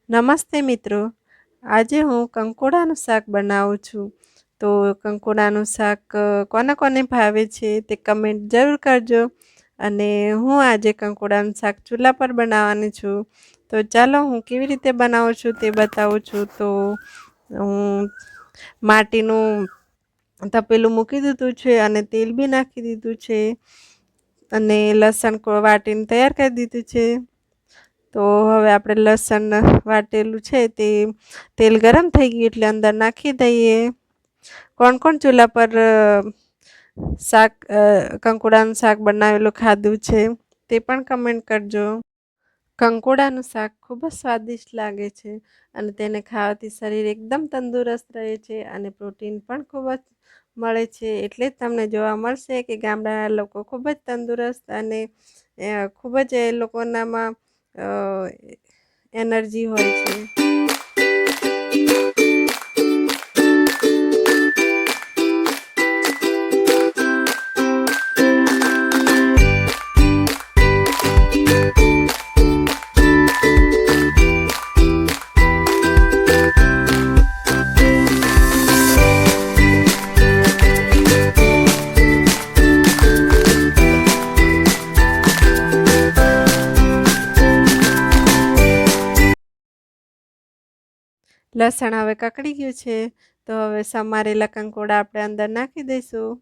નમસ્તે મિત્રો, આજે હું કંકોડાનું શાક બનાવું છું. તો કંકોડાનું શાક કોને કોને ભાવે છે તે કમેન્ટ જરૂર કરજો. અને હું આજે કંકોડાનું શાક ચૂલા પર બનાવવાની છું. તો ચાલો હું કેવી રીતે બનાવું છું તે બતાવું છું. તો હું માટીનું તપેલું મૂકી દીધું છે અને તેલ બી નાખી દીધું છે અને લસણ વાટીને તૈયાર કરી દીધું છે. તો હવે આપણે લસણ વાટેલું છે તે તેલ ગરમ થઈ ગયું એટલે અંદર નાખી દઈએ. કોણ કોણ ચૂલા પર શાક કંકોડાનું શાક બનાવેલું ખાધું છે તે પણ કમેન્ટ કરજો. કંકોડાનું શાક ખૂબ જ સ્વાદિષ્ટ લાગે છે અને તેને ખાવાથી શરીર એકદમ તંદુરસ્ત રહે છે અને પ્રોટીન પણ ખૂબ જ મળે છે. એટલે જ તમને જોવા મળશે કે ગામડાના લોકો ખૂબ જ તંદુરસ્ત અને ખૂબ જ એ લોકોનામાં એનર્જી હોય છે. લસણ હવે કકડી ગયું છે તો હવે સમારેલા કંકોડા આપણે અંદર નાખી દઈશું.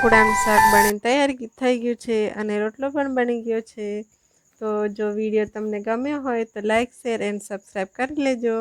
કંકોડાનું શાક બનીને તૈયાર થઈ ગયું છે અને રોટલો પણ બની ગયો છે. તો જો વિડીયો તમને ગમ્યો હોય તો લાઈક, શેર એન્ડ સબસ્ક્રાઈબ કરી લેજો.